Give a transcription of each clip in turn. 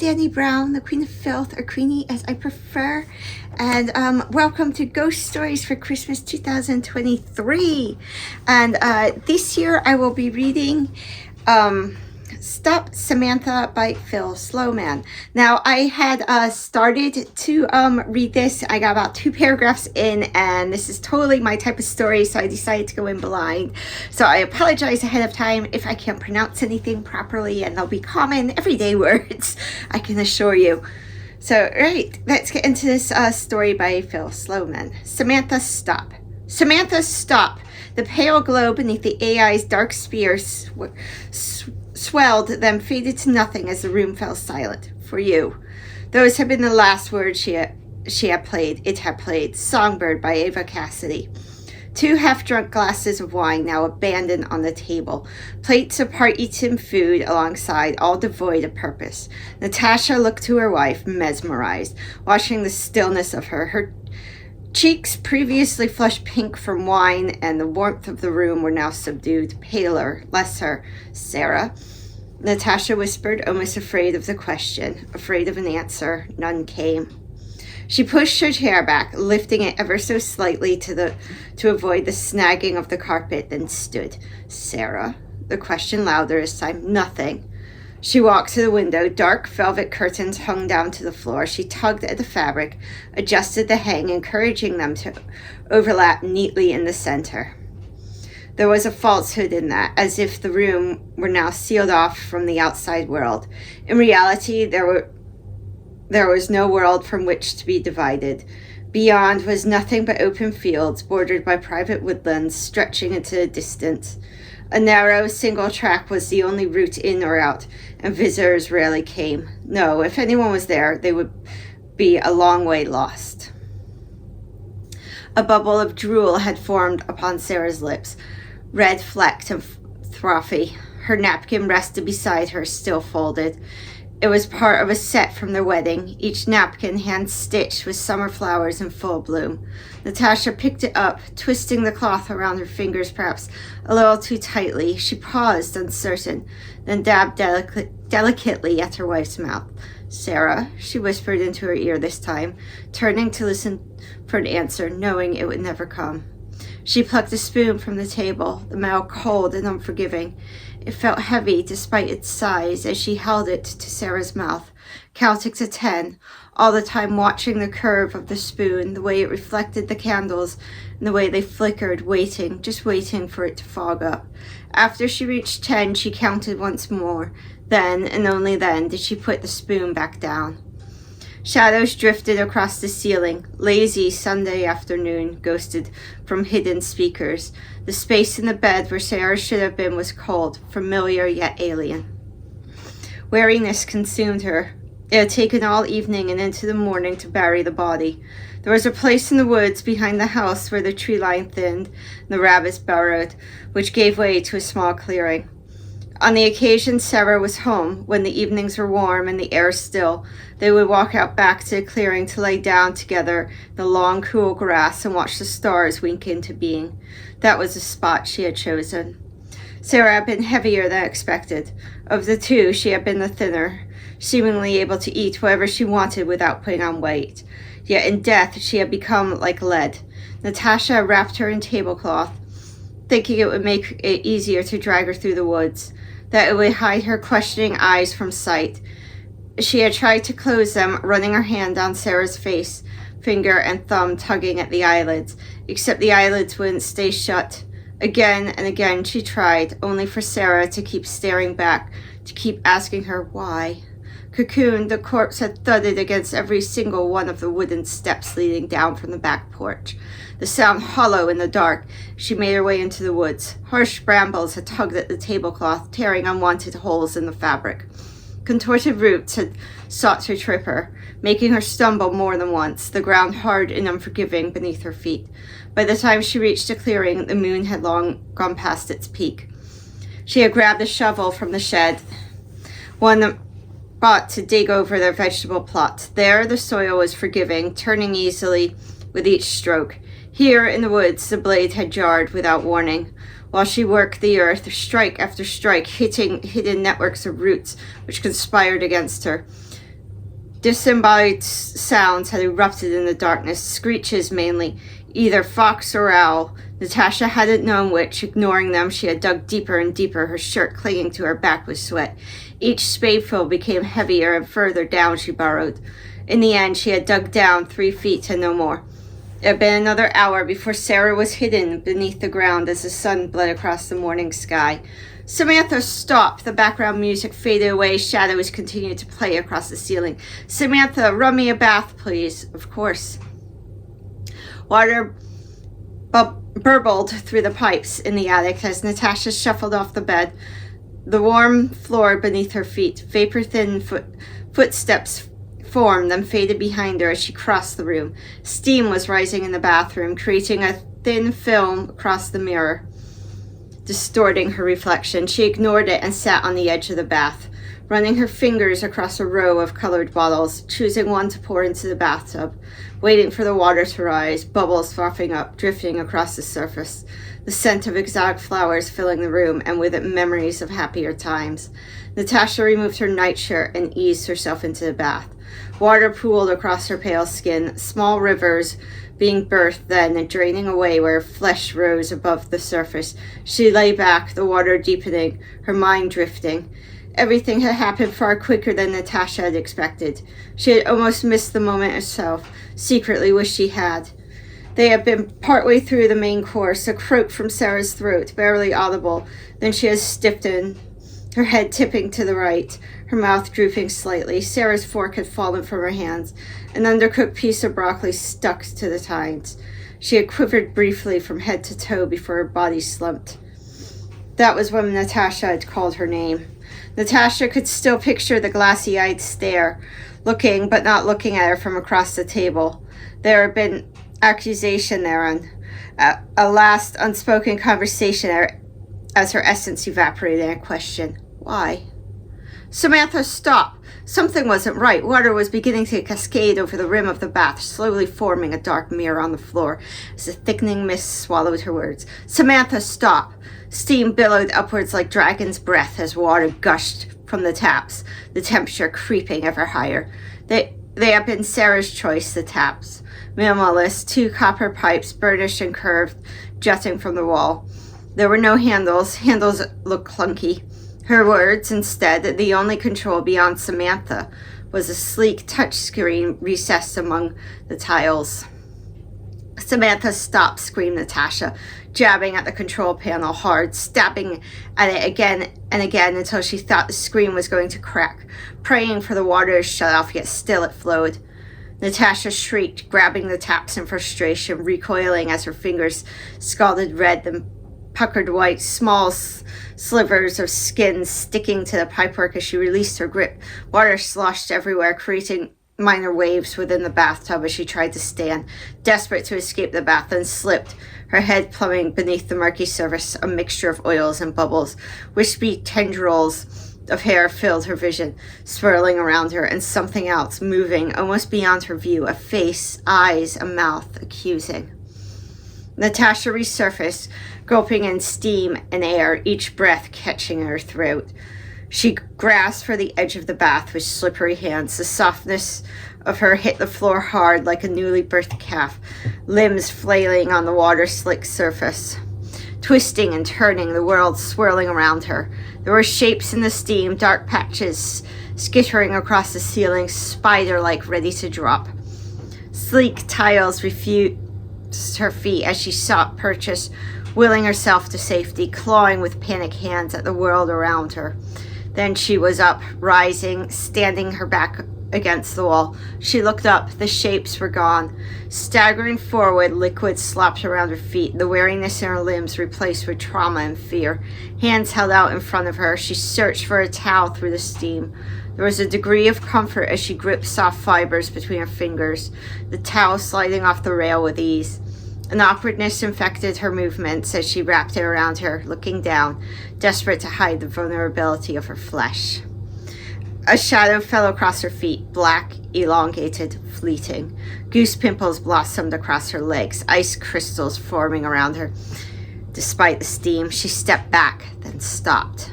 Dani Brown, the Queen of Filth, or Queenie as I prefer, and welcome to Ghost Stories for Christmas 2023. And this year I will be reading Stop Samantha by Sloman. Now, I had started to read this. I got about 2 paragraphs in, and this is totally my type of story, so I decided to go in blind. So I apologize ahead of time if I can't pronounce anything properly, and they'll be common, everyday words, I can assure you. So, right, let's get into this story by Sloman. Samantha, stop. Samantha, stop. The pale glow beneath the AI's dark spear swelled, then faded to nothing as the room fell silent. For you. Those had been the last words she had played. It had played Songbird by Ava Cassidy. 2 half-drunk glasses of wine now abandoned on the table. Plates of part-eaten food alongside, all devoid of purpose. Natasha looked to her wife, mesmerized, watching the stillness of her. Her cheeks, previously flushed pink from wine and the warmth of the room, were now subdued, paler, lesser. Sarah? Natasha whispered, almost afraid of the question, afraid of an answer. None came. She pushed her chair back, lifting it ever so slightly to avoid the snagging of the carpet, then stood. Sarah? The question louder this time. Nothing. She walked to the window. Dark velvet curtains hung down to the floor. She tugged at the fabric, adjusted the hang, encouraging them to overlap neatly in the center. There was a falsehood in that, as if the room were now sealed off from the outside world. In reality, there was no world from which to be divided. Beyond was nothing but open fields, bordered by private woodlands, stretching into the distance. A narrow, single track was the only route in or out, and visitors rarely came. No, if anyone was there, they would be a long way lost. A bubble of drool had formed upon Sarah's lips, red flecked and frothy. Her napkin rested beside her, still folded. It was part of a set from their wedding, each napkin hand-stitched with summer flowers in full bloom. Natasha picked it up, twisting the cloth around her fingers perhaps a little too tightly. She paused, uncertain, then dabbed delicately at her wife's mouth. Sarah, she whispered into her ear this time, turning to listen for an answer, knowing it would never come. She plucked a spoon from the table, the metal cold and unforgiving. It felt heavy despite its size as she held it to Sarah's mouth, counting to 10, all the time watching the curve of the spoon, the way it reflected the candles, and the way they flickered, waiting, just waiting for it to fog up. After she reached 10, she counted once more. Then, and only then, did she put the spoon back down. Shadows drifted across the ceiling. Lazy Sunday afternoon ghosted from hidden speakers. The space in the bed where Sarah should have been was cold, familiar yet alien. Weariness consumed her. It had taken all evening and into the morning to bury the body. There was a place in the woods behind the house where the tree line thinned and the rabbits burrowed, which gave way to a small clearing. On the occasion Sarah was home, when the evenings were warm and the air still, they would walk out back to the clearing to lay down together in the long, cool grass and watch the stars wink into being. That was the spot she had chosen. Sarah had been heavier than expected. Of the 2, she had been the thinner, seemingly able to eat whatever she wanted without putting on weight. Yet in death, she had become like lead. Natasha wrapped her in tablecloth, thinking it would make it easier to drag her through the woods, that it would hide her questioning eyes from sight. She had tried to close them, running her hand down Sarah's face, finger and thumb tugging at the eyelids, except the eyelids wouldn't stay shut. Again and again she tried, only for Sarah to keep staring back, to keep asking her why. Cocooned, the corpse had thudded against every single one of the wooden steps leading down from the back porch. The sound hollow in the dark. She made her way into the woods. Harsh brambles had tugged at the tablecloth, tearing unwanted holes in the fabric. Contorted roots had sought to trip her, making her stumble more than once, the ground hard and unforgiving beneath her feet. By the time she reached the clearing, the moon had long gone past its peak. She had grabbed a shovel from the shed, one bought to dig over their vegetable plot. There the soil was forgiving, turning easily with each stroke. Here in the woods the blade had jarred without warning, while she worked the earth, strike after strike, hitting hidden networks of roots which conspired against her. Disembodied sounds had erupted in the darkness, screeches mainly, either fox or owl. Natasha hadn't known which. Ignoring them, she had dug deeper and deeper, her shirt clinging to her back with sweat. Each spadeful became heavier, and further down she burrowed. In the end, she had dug down 3 feet and no more. It had been another hour before Sarah was hidden beneath the ground as the sun bled across the morning sky. Samantha stopped. The background music faded away. Shadows continued to play across the ceiling. Samantha, run me a bath, please. Of course. Water burbled through the pipes in the attic as Natasha shuffled off the bed. The warm floor beneath her feet. Vapor-thin footsteps formed, then faded behind her as she crossed the room. Steam was rising in the bathroom, creating a thin film across the mirror, distorting her reflection. She ignored it and sat on the edge of the bath, running her fingers across a row of colored bottles, choosing one to pour into the bathtub, waiting for the water to rise, bubbles frothing up, drifting across the surface, the scent of exotic flowers filling the room, and with it memories of happier times. Natasha removed her nightshirt and eased herself into the bath. Water pooled across her pale skin, small rivers being birthed then and draining away where flesh rose above the surface. She lay back, the water deepening, her mind drifting. Everything had happened far quicker than Natasha had expected. She had almost missed the moment herself, secretly wished she had. They had been partway through the main course, a croak from Sarah's throat, barely audible. Then she had stiffened, her head tipping to the right, her mouth drooping slightly. Sarah's fork had fallen from her hands. An undercooked piece of broccoli stuck to the tines. She had quivered briefly from head to toe before her body slumped. That was when Natasha had called her name. Natasha could still picture the glassy-eyed stare, looking but not looking at her from across the table. There had been accusation thereon, a last unspoken conversation as her essence evaporated, and a question. Why? Samantha, stop! Something wasn't right. Water was beginning to cascade over the rim of the bath, slowly forming a dark mirror on the floor as a thickening mist swallowed her words. Samantha, stop! Steam billowed upwards like dragon's breath as water gushed from the taps, the temperature creeping ever higher. They had been Sarah's choice, the taps. Minimalist, 2 copper pipes, burnished and curved, jutting from the wall. There were no handles. Handles looked clunky. Her words, instead, the only control beyond Samantha, was a sleek touchscreen recessed among the tiles. Samantha, stop, screamed Natasha, jabbing at the control panel hard, stabbing at it again and again until she thought the screen was going to crack, praying for the water to shut off, yet still it flowed. Natasha shrieked, grabbing the taps in frustration, recoiling as her fingers scalded red, then puckered white, small slivers of skin sticking to the pipework as she released her grip. Water sloshed everywhere, creating minor waves within the bathtub as she tried to stand, desperate to escape the bath, then slipped, her head plummeting beneath the murky surface, a mixture of oils and bubbles. Wispy tendrils of hair filled her vision, swirling around her, and something else moving almost beyond her view, a face, eyes, a mouth, accusing. Natasha resurfaced, gulping in steam and air, each breath catching her throat. She grasped for the edge of the bath with slippery hands. The softness of her hit the floor hard like a newly birthed calf, limbs flailing on the water-slick surface. Twisting and turning, the world swirling around her. There were shapes in the steam, dark patches skittering across the ceiling, spider-like, ready to drop. Sleek tiles refused her feet as she sought purchase, willing herself to safety, clawing with panic hands at the world around her. Then she was up, rising, standing her back against the wall. She looked up. The shapes were gone. Staggering forward, liquid slopped around her feet, the weariness in her limbs replaced with trauma and fear. Hands held out in front of her. She searched for a towel through the steam. There was a degree of comfort as she gripped soft fibers between her fingers, the towel sliding off the rail with ease. An awkwardness infected her movements as she wrapped it around her, looking down, desperate to hide the vulnerability of her flesh. A shadow fell across her feet, black, elongated, fleeting. Goose pimples blossomed across her legs, ice crystals forming around her. Despite the steam, she stepped back, then stopped.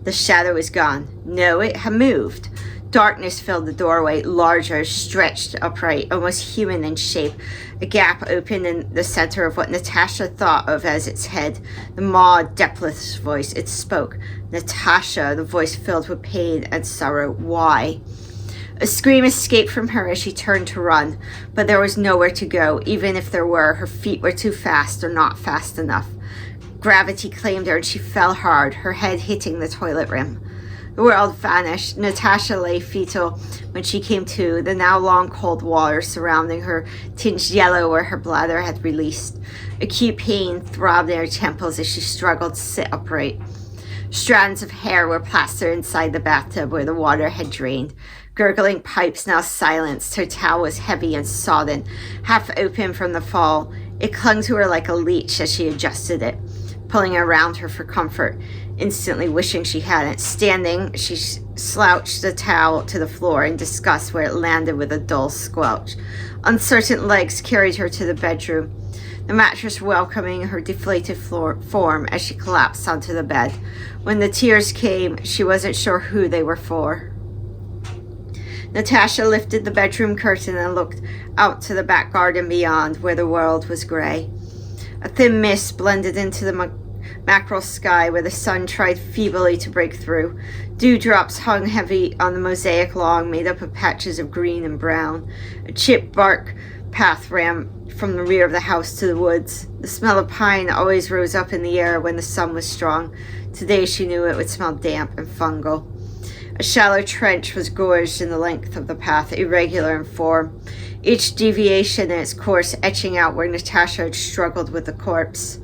The shadow was gone. No, it had moved. Darkness filled the doorway, larger, stretched upright, almost human in shape. A gap opened in the center of what Natasha thought of as its head. The maw, depthless voice, it spoke. Natasha, the voice filled with pain and sorrow. Why? A scream escaped from her as she turned to run, but there was nowhere to go. Even if there were, her feet were too fast or not fast enough. Gravity claimed her and she fell hard, her head hitting the toilet rim. The world vanished. Natasha lay fetal when she came to, the now long cold water surrounding her tinged yellow where her bladder had released. Acute pain throbbed in her temples as she struggled to sit upright. Strands of hair were plastered inside the bathtub where the water had drained. Gurgling pipes now silenced. Her towel was heavy and sodden, half open from the fall. It clung to her like a leech as she adjusted it, pulling around her for comfort, instantly wishing she hadn't. Standing, she slouched the towel to the floor in disgust where it landed with a dull squelch. Uncertain legs carried her to the bedroom, the mattress welcoming her deflated form as she collapsed onto the bed. When the tears came, she wasn't sure who they were for. Natasha lifted the bedroom curtain and looked out to the back garden beyond, where the world was gray. A thin mist blended into the mackerel sky where the sun tried feebly to break through. Dewdrops hung heavy on the mosaic lawn made up of patches of green and brown. A chipped bark path ran from the rear of the house to the woods. The smell of pine always rose up in the air when the sun was strong. Today she knew it would smell damp and fungal. A shallow trench was gorged in the length of the path, irregular in form, each deviation in its course etching out where Natasha had struggled with the corpse.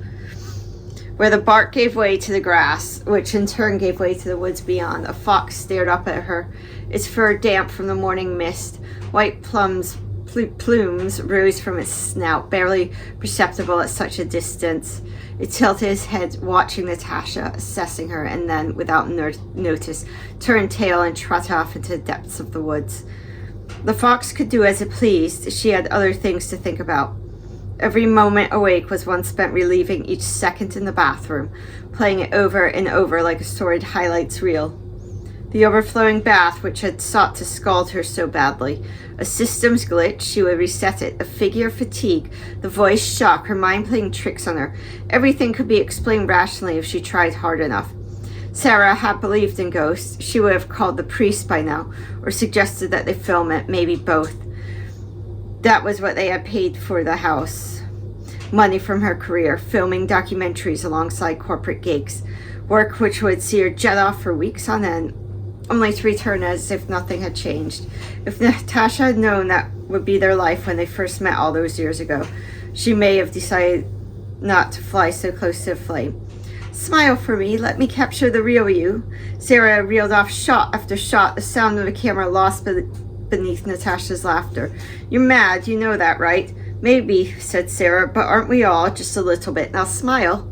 Where the bark gave way to the grass, which in turn gave way to the woods beyond, a fox stared up at her, its fur damp from the morning mist. White plumes rose from its snout, barely perceptible at such a distance. It tilted its head, watching Natasha, assessing her, and then, without notice, turned tail and trotted off into the depths of the woods. The fox could do as it pleased. She had other things to think about. Every moment awake was one spent reliving each second in the bathroom, playing it over and over like a storied highlights reel. The overflowing bath which had sought to scald her so badly. A systems glitch, she would reset it. A figure fatigue, the voice shock, her mind playing tricks on her. Everything could be explained rationally if she tried hard enough. Sarah had believed in ghosts. She would have called the priest by now, or suggested that they film it, maybe both. That was what they had paid for the house. Money from her career, filming documentaries alongside corporate gigs. Work which would see her jet off for weeks on end, only to return as if nothing had changed. If Natasha had known that would be their life when they first met all those years ago, she may have decided not to fly so close to the flame. Smile for me, let me capture the real you. Sarah reeled off shot after shot, the sound of the camera lost beneath Natasha's laughter. You're mad, you know that, right? Maybe, said Sarah, but aren't we all? Just a little bit. Now smile.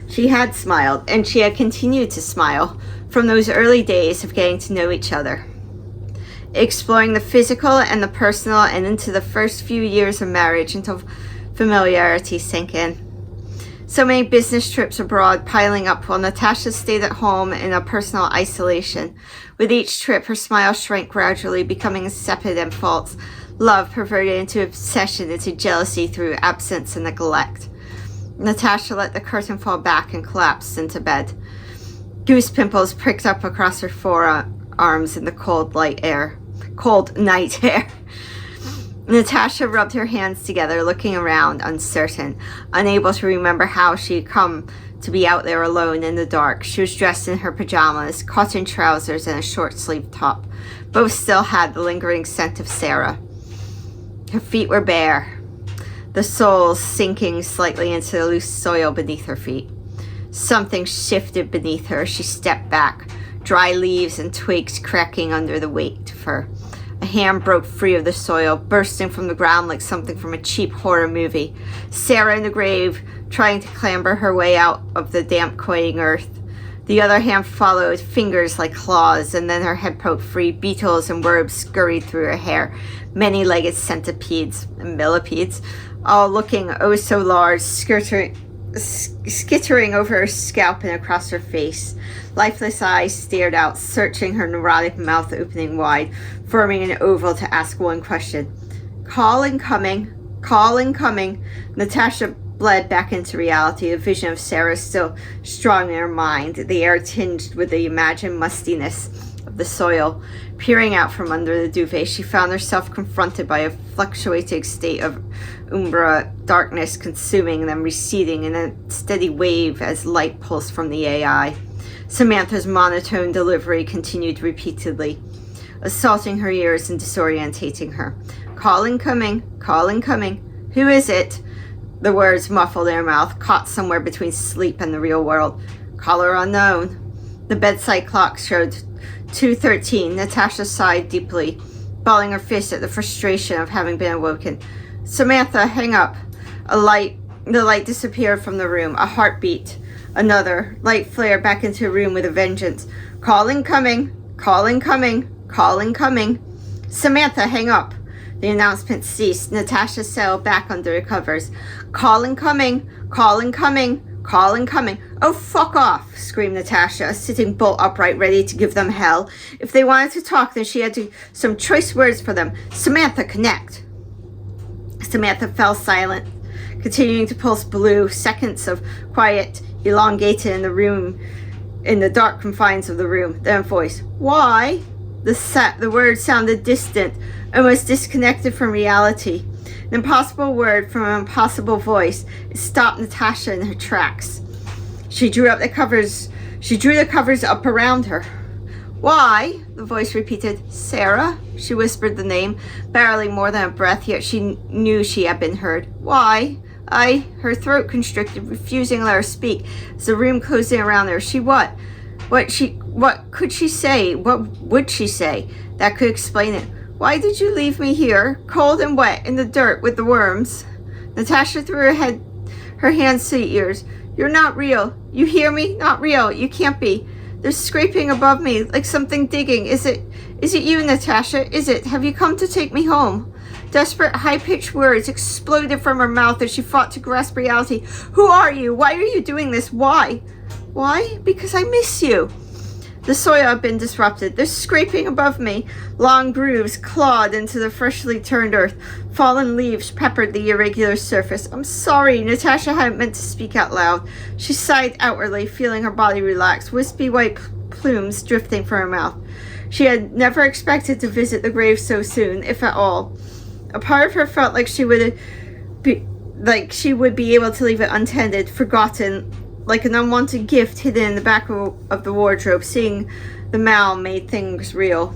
She had smiled, and she had continued to smile from those early days of getting to know each other, exploring the physical and the personal, and into the first few years of marriage until familiarity sank in. So many business trips abroad piling up while Natasha stayed at home in a personal isolation. With each trip, her smile shrank gradually, becoming insipid and false. Love perverted into obsession, into jealousy through absence and neglect. Natasha let the curtain fall back and collapsed into bed. Goose pimples pricked up across her forearms in the cold night air. Natasha rubbed her hands together, looking around, uncertain, unable to remember how she had come to be out there alone in the dark. She was dressed in her pajamas, cotton trousers, and a short-sleeved top. Both still had the lingering scent of Sarah. Her feet were bare, the soles sinking slightly into the loose soil beneath her feet. Something shifted beneath her. She stepped back, dry leaves and twigs cracking under the weight of her. A hand broke free of the soil, bursting from the ground like something from a cheap horror movie. Sarah in the grave, trying to clamber her way out of the damp, cloying earth. The other hand followed, fingers like claws, and then her head poked free. Beetles and worms scurried through her hair. Many-legged centipedes and millipedes, all looking oh so large, skittering over her scalp and across her face. Lifeless eyes stared out, searching her neurotic mouth opening wide, forming an oval to ask one question. Call incoming. Call incoming. Natasha bled back into reality, a vision of Sarah still strong in her mind, the air tinged with the imagined mustiness of the soil. Peering out from under the duvet, she found herself confronted by a fluctuating state of umbra darkness consuming, then receding in a steady wave as light pulsed from the AI. Samantha's monotone delivery continued repeatedly, assaulting her ears and disorientating her. Call incoming. Call incoming. Who is it? The words muffled in her mouth, caught somewhere between sleep and the real world. Caller unknown. The bedside clock showed 2:13. Natasha sighed deeply, balling her fist at the frustration of having been awoken. Samantha, hang up. The light disappeared from the room. A heartbeat. Another. Light flared back into the room with a vengeance. Call incoming. Call incoming. Call incoming. Samantha, hang up. The announcement ceased. Natasha settled back under the covers. Call incoming. Call incoming. Call incoming. Oh, fuck off, screamed Natasha, sitting bolt upright, ready to give them hell. If they wanted to talk, then she had some choice words for them. Samantha, connect. Samantha fell silent, continuing to pulse blue. Seconds of quiet elongated in the dark confines of the room. Then a voice. Why? The word sounded distant, almost disconnected from reality. An impossible word from an impossible voice. It stopped Natasha in her tracks. She drew the covers up around her. Why? The voice repeated. Sarah? She whispered the name, barely more than a breath, yet she knew she had been heard. Why? Her throat constricted, refusing to let her speak. As the room closed in around her, what could she say? What would she say that could explain it? Why did you leave me here, cold and wet, in the dirt with the worms? Natasha threw her hands to the ears. You're not real. You hear me? Not real. You can't be. There's scraping above me, like something digging. Is it you, Natasha? Is it? Have you come to take me home? Desperate, high-pitched words exploded from her mouth as she fought to grasp reality. Who are you? Why are you doing this? Why? Why? Because I miss you. The soil had been disrupted. There's scraping above me. Long grooves clawed into the freshly turned earth. Fallen leaves peppered the irregular surface. I'm sorry. Natasha hadn't meant to speak out loud. She sighed outwardly, feeling her body relax, wispy white plumes drifting from her mouth. She had never expected to visit the grave so soon, if at all. A part of her felt like she would be able to leave it untended, forgotten, like an unwanted gift hidden in the back of the wardrobe. Seeing the mal made things real.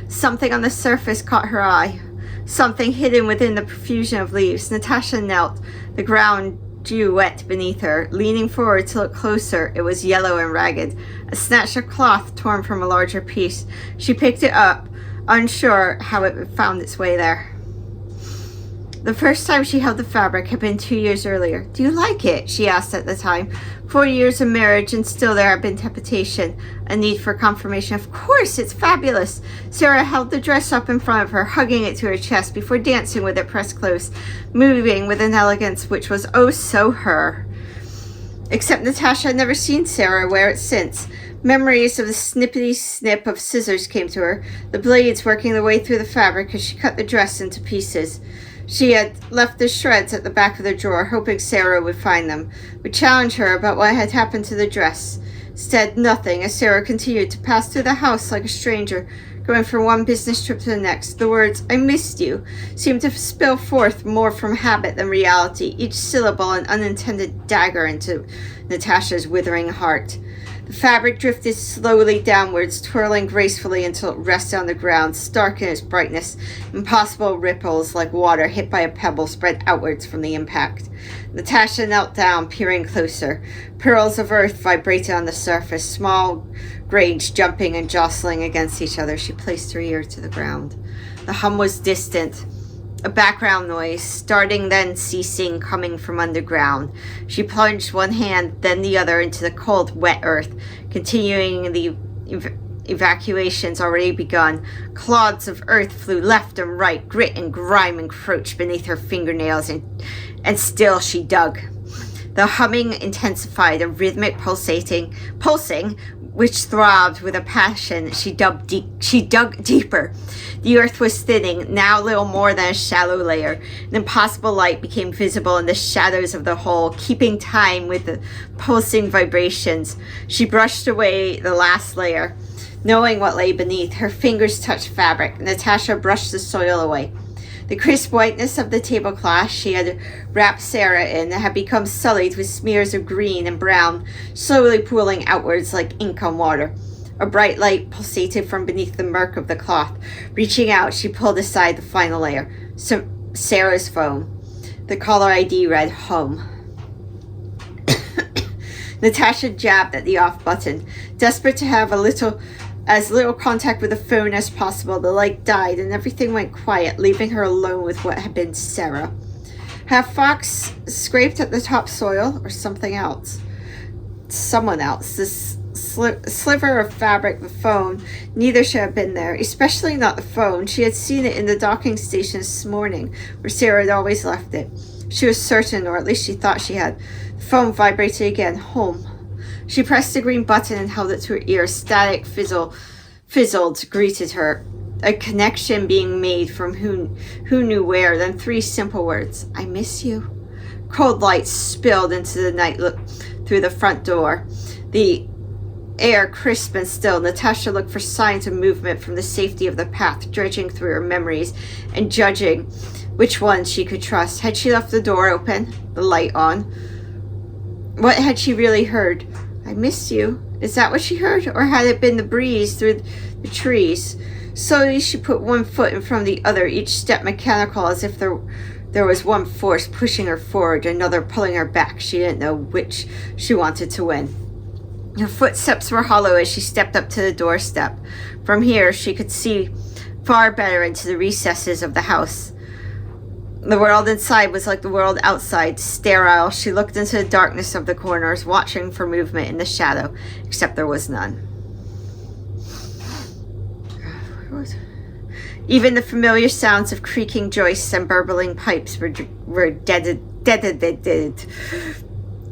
Something on the surface caught her eye. Something hidden within the profusion of leaves. Natasha knelt, the ground dew wet beneath her. Leaning forward to look closer, it was yellow and ragged. A snatch of cloth torn from a larger piece. She picked it up, unsure how it found its way there. The first time she held the fabric had been 2 years earlier. Do you like it? She asked at the time. 4 years of marriage, and still there had been temptation, a need for confirmation. Of course, it's fabulous. Sarah held the dress up in front of her, hugging it to her chest before dancing with it pressed close, moving with an elegance which was oh so her. Except Natasha had never seen Sarah wear it since. Memories of the snippety snip of scissors came to her, the blades working their way through the fabric as she cut the dress into pieces. She had left the shreds at the back of the drawer, hoping Sarah would find them, would challenge her about what had happened to the dress. Instead, nothing, as Sarah continued to pass through the house like a stranger, going from one business trip to the next. The words, I missed you, seemed to spill forth more from habit than reality, each syllable an unintended dagger into Natasha's withering heart. The fabric drifted slowly downwards, twirling gracefully until it rested on the ground, stark in its brightness. Impossible ripples like water hit by a pebble spread outwards from the impact. Natasha knelt down, peering closer. Pearls of earth vibrated on the surface, small grains jumping and jostling against each other. She placed her ear to the ground. The hum was distant. A background noise, starting then ceasing, coming from underground. She plunged one hand, then the other, into the cold, wet earth, continuing the evacuations already begun. Clods of earth flew left and right, grit and grime encroached beneath her fingernails, and still she dug. The humming intensified, a rhythmic pulsing, which throbbed with a passion she dug deeper. The earth was thinning, now little more than a shallow layer. An impossible light became visible in the shadows of the hole, keeping time with the pulsing vibrations. She brushed away the last layer, knowing what lay beneath. Her fingers touched fabric. Natasha brushed the soil away. The crisp whiteness of the tablecloth she had wrapped Sarah in had become sullied with smears of green and brown, slowly pooling outwards like ink on water. A bright light pulsated from beneath the murk of the cloth. Reaching out, she pulled aside the final layer. Sarah's phone. The caller ID read home. Natasha jabbed at the off button. Desperate to have as little contact with the phone as possible, the light died and everything went quiet, leaving her alone with what had been Sarah. Had Fox scraped at the top soil or something else? Someone else. This sliver of fabric, the phone, neither should have been there, especially not the phone. She had seen it in the docking station this morning, where Sarah had always left it. She was certain, or at least she thought she had. The phone vibrated again. Home. She pressed the green button and held it to her ear. Static fizzled greeted her. A connection being made from who knew where. Then 3 simple words. I miss you. Cold light spilled into the night through the front door. The air crisp and still. Natasha looked for signs of movement from the safety of the path, dredging through her memories and judging which ones she could trust. Had she left the door open, the light on? What had she really heard? I miss you. Is that what she heard? Or had it been the breeze through the trees? Slowly she put one foot in front of the other, each step mechanical, as if there was one force pushing her forward, another pulling her back. She didn't know which she wanted to win. Her footsteps were hollow as she stepped up to the doorstep. From here, she could see far better into the recesses of the house. The world inside was like the world outside, sterile. She looked into the darkness of the corners, watching for movement in the shadow, except there was none. Even the familiar sounds of creaking joists and burbling pipes were dead.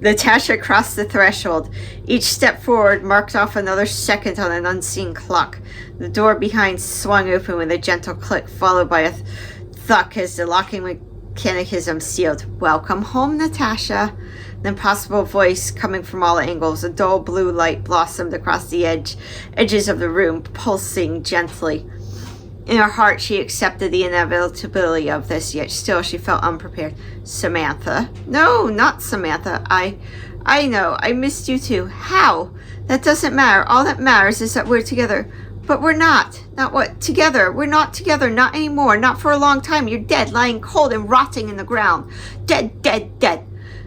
Natasha crossed the threshold. Each step forward marked off another second on an unseen clock. The door behind swung open with a gentle click, followed by a thunk as the locking mechanism sealed. Welcome home, Natasha. An impossible voice coming from all angles. A dull blue light blossomed across the edges of the room, pulsing gently. In her heart, she accepted the inevitability of this, yet still she felt unprepared. Samantha? No, not Samantha. I know. I missed you too. How? That doesn't matter. All that matters is that we're together. But we're not. Not what? Together. We're not together. Not anymore. Not for a long time. You're dead, lying cold and rotting in the ground. Dead, dead, dead.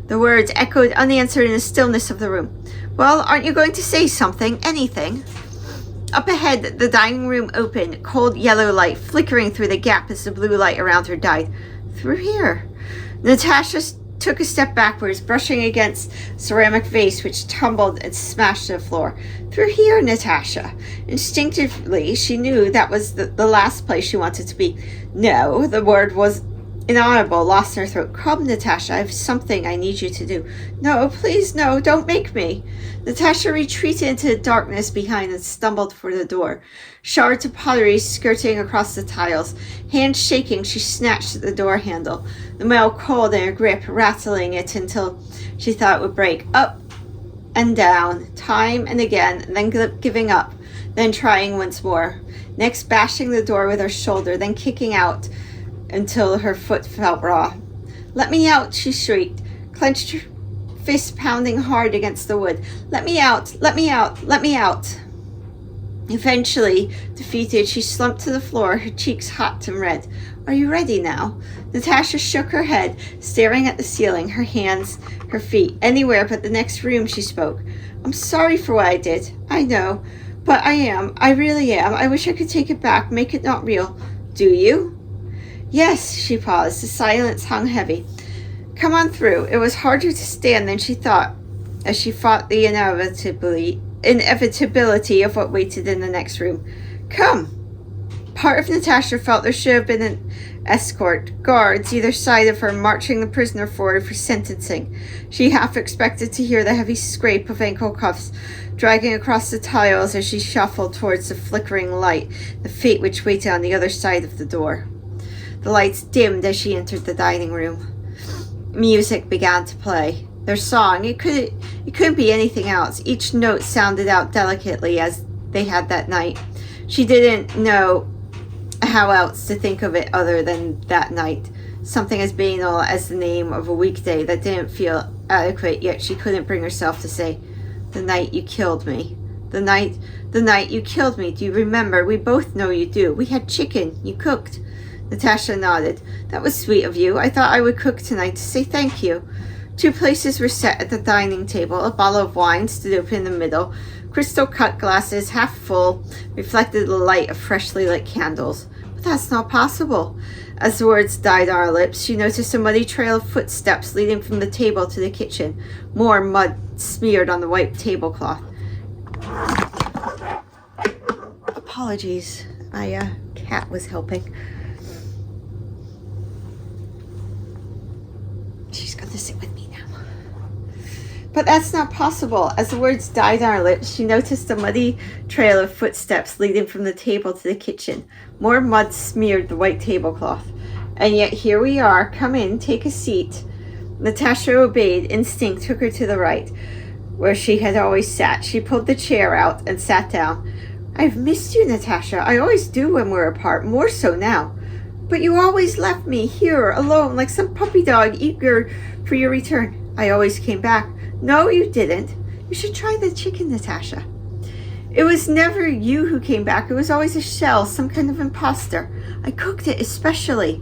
The words echoed unanswered in the stillness of the room. Well, aren't you going to say something? Anything? Up ahead, the dining room opened, cold yellow light flickering through the gap as the blue light around her died. Through here. Natasha took a step backwards, brushing against a ceramic vase which tumbled and smashed to the floor. Through here, Natasha. Instinctively, she knew that was the last place she wanted to be. No, the word was inaudible, lost in her throat. Come, Natasha, I have something I need you to do. No, please, no, don't make me. Natasha retreated into the darkness behind and stumbled for the door. Shards of pottery skirting across the tiles. Hands shaking, she snatched at the door handle. The metal cold in her grip, rattling it until she thought it would break. Up and down, time and again, then giving up, then trying once more. Next, bashing the door with her shoulder, then kicking out until her foot felt raw. Let me out, she shrieked, clenched her fist pounding hard against the wood. Let me out, let me out, let me out. Eventually, defeated, she slumped to the floor, her cheeks hot and red. Are you ready now? Natasha shook her head, staring at the ceiling, her hands, her feet. Anywhere but the next room, she spoke. I'm sorry for what I did. I know. But I am. I really am. I wish I could take it back, make it not real. Do you? Yes, she paused. The silence hung heavy. Come on through. It was harder to stand than she thought, as she fought the inevitability of what waited in the next room. Come. Part of Natasha felt there should have been escort, guards either side of her marching the prisoner forward for sentencing. She half expected to hear the heavy scrape of ankle cuffs dragging across the tiles as she shuffled towards the flickering light, the fate which waited on the other side of the door. The lights dimmed as she entered the dining room. Music began to play. Their song, it couldn't be anything else. Each note sounded out delicately as they had that night. She didn't know how else to think of it other than that night. Something as banal as the name of a weekday that didn't feel adequate, yet she couldn't bring herself to say, "The night you killed me. The night you killed me. Do you remember? We both know you do. We had chicken. You cooked." Natasha nodded. "That was sweet of you. I thought I would cook tonight to say thank you." 2 places were set at the dining table. A bottle of wine stood open in the middle. Crystal cut glasses, half full, reflected the light of freshly lit candles. "But that's not possible." As the words died on her lips, she noticed a muddy trail of footsteps leading from the table to the kitchen. More mud smeared on the white tablecloth. Apologies. My cat was helping. She's going to sit with me now. "But that's not possible." As the words died on her lips, she noticed a muddy trail of footsteps leading from the table to the kitchen. More mud smeared the white tablecloth. "And yet here we are. Come in, take a seat." Natasha obeyed. Instinct took her to the right, where she had always sat. She pulled the chair out and sat down. "I've missed you, Natasha. I always do when we're apart, more so now. But you always left me here alone like some puppy dog eager for your return." "I always came back." "No, you didn't. You should try the chicken, Natasha." "It was never you who came back. It was always a shell, some kind of imposter. I cooked it especially.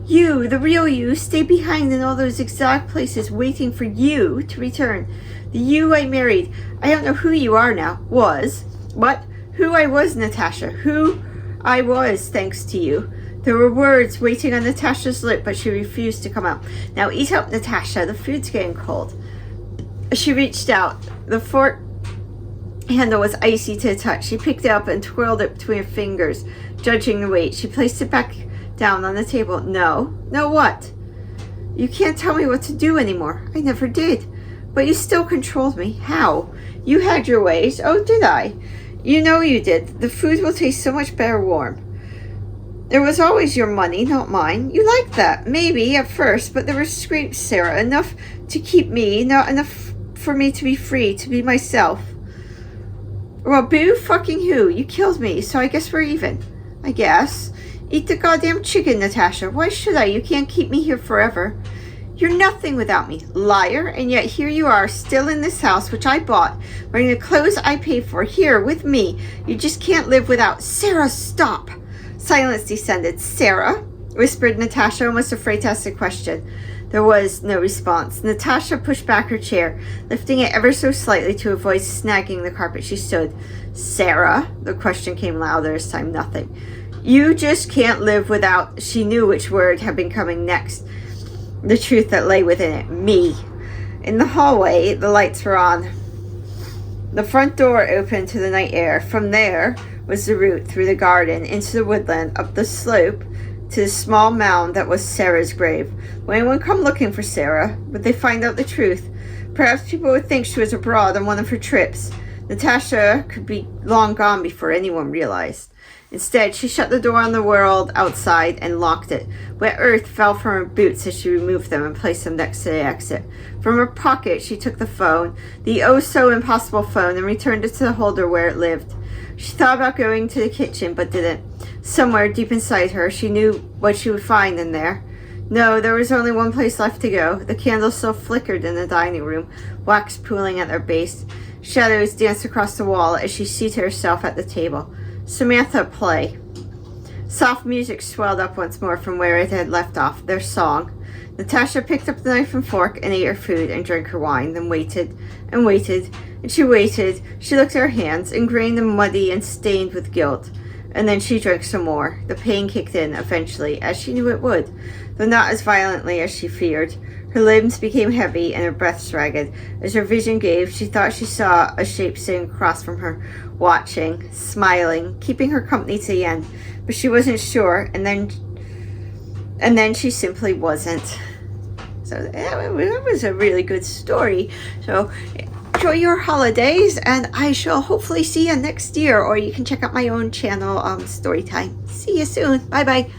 You, the real you, stayed behind in all those exact places waiting for you to return. The you I married. I don't know who you are now. Was. What? Who I was, Natasha. Who I was, thanks to you." There were words waiting on Natasha's lip, but she refused to come out. "Now eat up, Natasha. The food's getting cold." She reached out. The fork handle was icy to the touch. She picked it up and twirled it between her fingers, judging the weight. She placed it back down on the table. "No. No what?" "You can't tell me what to do anymore." "I never did." "But you still controlled me." "How?" "You had your ways." "Oh, did I?" "You know you did. The food will taste so much better warm." "There was always your money, not mine. You liked that. Maybe, at first, but there were scrapes, Sarah. Enough to keep me, not enough for me to be free, to be myself." "Well, boo fucking who? You killed me, so I guess we're even." "I guess." "Eat the goddamn chicken, Natasha." "Why should I? You can't keep me here forever." "You're nothing without me, liar, and yet here you are, still in this house, which I bought, wearing the clothes I paid for, here, with me. You just can't live without—" "Sarah, stop!" Silence descended. "Sarah?" whispered Natasha, almost afraid to ask a question. There was no response. Natasha pushed back her chair, lifting it ever so slightly to avoid snagging the carpet. She stood. "Sarah?" The question came louder this time. "Nothing." "You just can't live without—" She knew which word had been coming next. The truth that lay within it. "Me." In the hallway, the lights were on. The front door opened to the night air. From there was the route through the garden, into the woodland, up the slope, to the small mound that was Sarah's grave. Would anyone come looking for Sarah? Would they find out the truth? Perhaps people would think she was abroad on one of her trips. Natasha could be long gone before anyone realized. Instead, she shut the door on the world outside and locked it. Wet earth fell from her boots as she removed them and placed them next to the exit. From her pocket, she took the phone, the oh-so-impossible phone, and returned it to the holder where it lived. She thought about going to the kitchen, but didn't. Somewhere deep inside her, she knew what she would find in there. No, there was only one place left to go. The candles still flickered in the dining room, wax pooling at their base. Shadows danced across the wall as she seated herself at the table. Samantha, play. Soft music swelled up once more from where it had left off, their song. Natasha picked up the knife and fork and ate her food and drank her wine, then waited and waited, and she waited. She looked at her hands, ingrained and muddy and stained with guilt. And then she drank some more. The pain kicked in eventually, as she knew it would, though not as violently as she feared. Her limbs became heavy and her breath ragged. As her vision gave, she thought she saw a shape sitting across from her, watching, smiling, keeping her company to the end. But she wasn't sure, and then And then she simply wasn't. So that was a really good story. So enjoy your holidays, and I shall hopefully see you next year, or you can check out my own channel, Storytime. See you soon. Bye bye.